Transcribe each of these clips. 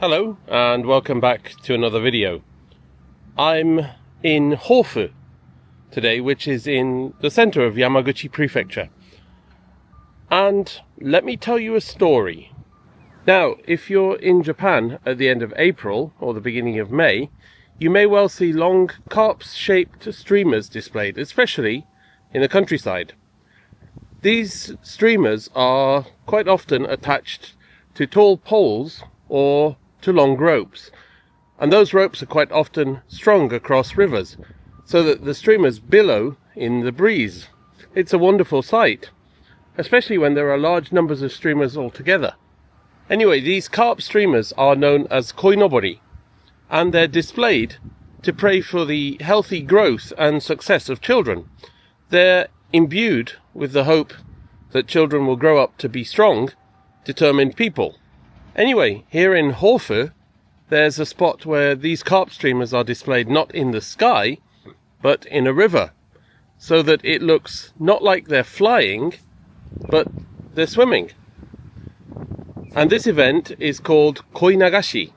Hello and welcome back to another video. I'm in Hofu today, which is in the center of Yamaguchi Prefecture. And let me tell you a story. Now, if you're in Japan at the end of April or the beginning of May, you may well see long carp-shaped streamers displayed, especially in the countryside. These streamers are quite often attached to tall poles or to long ropes, and those ropes are quite often strung across rivers so that the streamers billow in the breeze. It's a wonderful sight, especially when there are large numbers of streamers all together. Anyway, these carp streamers are known as Koi-Nobori, and they're displayed to pray for the healthy growth and success of children. They're imbued with the hope that children will grow up to be strong, determined people. Anyway, here in Hofu, there's a spot where these carp streamers are displayed not in the sky, but in a river, so that it looks not like they're flying, but they're swimming. And this event is called Koi-Nagashi.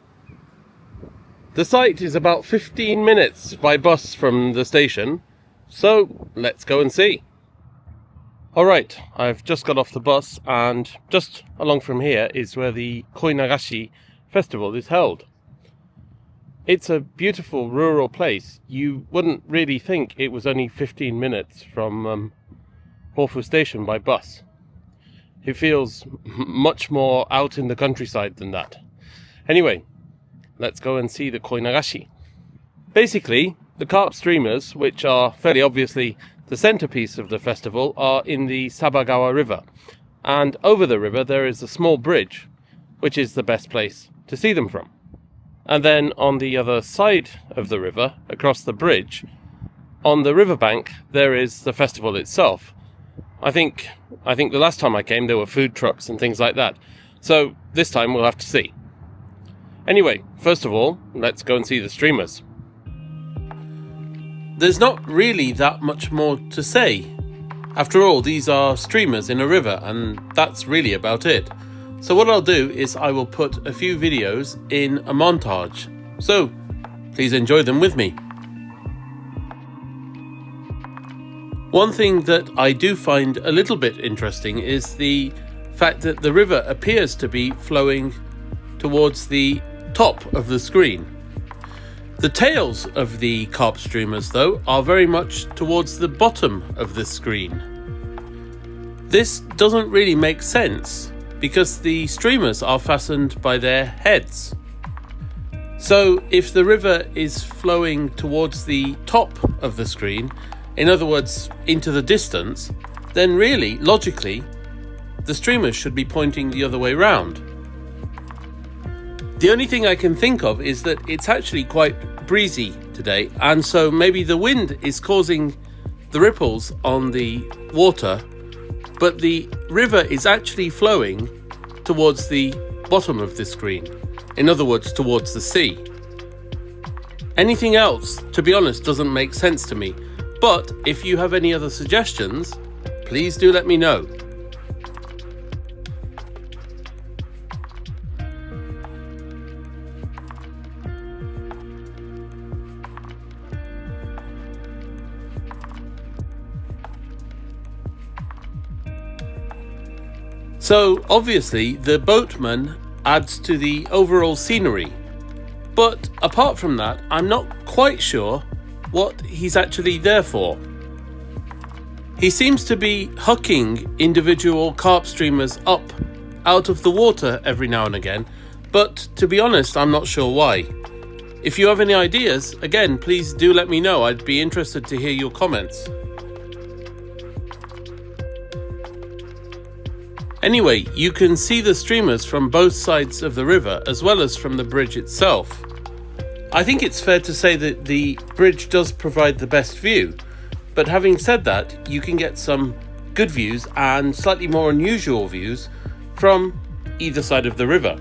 The site is about 15 minutes by bus from the station, so let's go and see. Alright, I've just got off the bus, and just along from here is where the Koi-Nagashi festival is held. It's a beautiful rural place. You wouldn't really think it was only 15 minutes from Hofu station by bus. It feels much more out in the countryside than that. Anyway, let's go and see the Koi-Nagashi. Basically, the carp streamers, which are fairly obviously the centerpiece of the festival, are in the Sabagawa River, and over the river there is a small bridge, which is the best place to see them from. And then on the other side of the river, across the bridge, on the riverbank, there is the festival itself. I think the last time I came there were food trucks and things like that, so this time we'll have to see. Anyway, first of all, let's go and see the streamers. There's not really that much more to say. After all, these are streamers in a river, and that's really about it. So what I'll do is I will put a few videos in a montage. So, please enjoy them with me. One thing that I do find a little bit interesting is the fact that the river appears to be flowing towards the top of the screen. The tails of the carp streamers, though, are very much towards the bottom of the screen. This doesn't really make sense, because the streamers are fastened by their heads. So if the river is flowing towards the top of the screen, in other words, into the distance, then really, logically, the streamers should be pointing the other way round. The only thing I can think of is that it's actually quite breezy today, and so maybe the wind is causing the ripples on the water, but the river is actually flowing towards the bottom of the screen. In other words, towards the sea. Anything else, to be honest, doesn't make sense to me, but if you have any other suggestions, please do let me know. So, obviously, the boatman adds to the overall scenery. But apart from that, I'm not quite sure what he's actually there for. He seems to be hucking individual carp streamers up out of the water every now and again, but to be honest, I'm not sure why. If you have any ideas, again, please do let me know. I'd be interested to hear your comments. Anyway, you can see the streamers from both sides of the river as well as from the bridge itself. I think it's fair to say that the bridge does provide the best view, but having said that, you can get some good views and slightly more unusual views from either side of the river.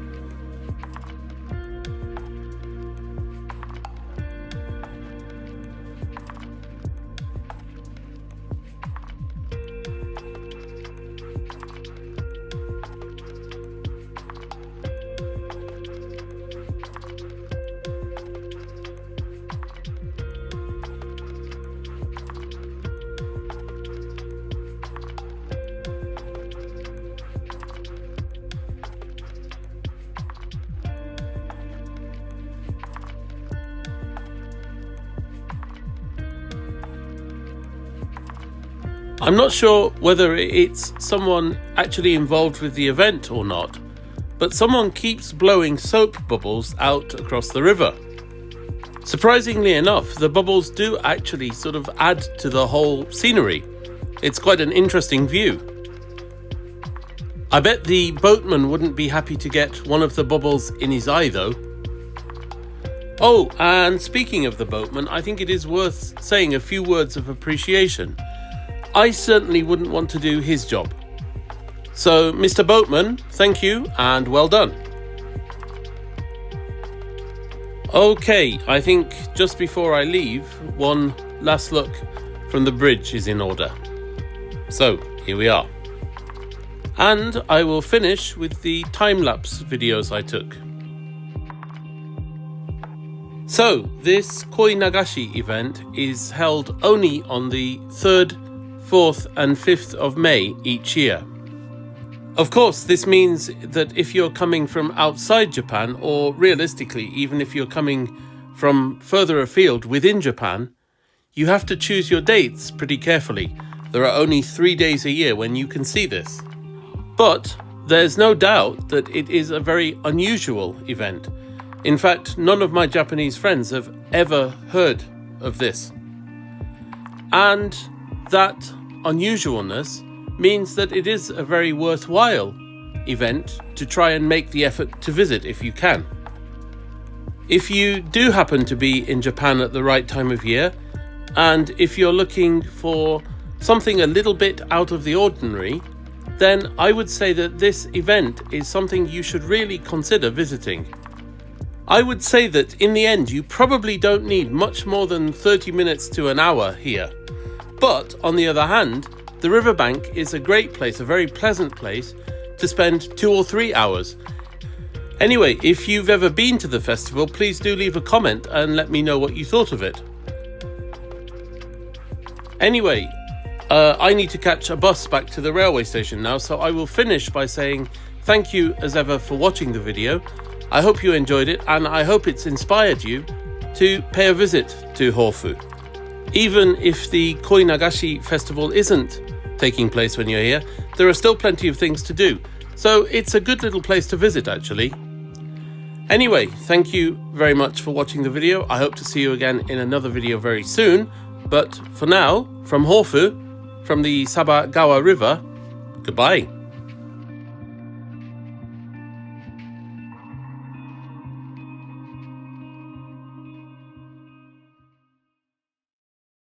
I'm not sure whether it's someone actually involved with the event or not, but someone keeps blowing soap bubbles out across the river. Surprisingly enough, the bubbles do actually sort of add to the whole scenery. It's quite an interesting view. I bet the boatman wouldn't be happy to get one of the bubbles in his eye though. Oh, and speaking of the boatman, I think it is worth saying a few words of appreciation. I certainly wouldn't want to do his job. So, Mr. Boatman, thank you and well done. Okay, I think just before I leave, one last look from the bridge is in order. So, here we are. And I will finish with the time-lapse videos I took. So, this Koi-Nagashi event is held only on the 3rd, 4th and 5th of May each year. Of course, this means that if you're coming from outside Japan, or realistically, even if you're coming from further afield within Japan, you have to choose your dates pretty carefully. There are only 3 days a year when you can see this. But there's no doubt that it is a very unusual event. In fact, none of my Japanese friends have ever heard of this. And that unusualness means that it is a very worthwhile event to try and make the effort to visit if you can. If you do happen to be in Japan at the right time of year, and if you're looking for something a little bit out of the ordinary, then I would say that this event is something you should really consider visiting. I would say that in the end you probably don't need much more than 30 minutes to an hour here. But on the other hand, the riverbank is a great place, a very pleasant place to spend 2 or 3 hours. Anyway, if you've ever been to the festival, please do leave a comment and let me know what you thought of it. Anyway, I need to catch a bus back to the railway station now, so I will finish by saying thank you as ever for watching the video. I hope you enjoyed it, and I hope it's inspired you to pay a visit to Hofu. Even if the Koi-Nagashi festival isn't taking place when you're here, there are still plenty of things to do, so it's a good little place to visit actually. Anyway, thank you very much for watching the video. I hope to see you again in another video very soon, but for now, from Hofu, from the Sabagawa River, goodbye.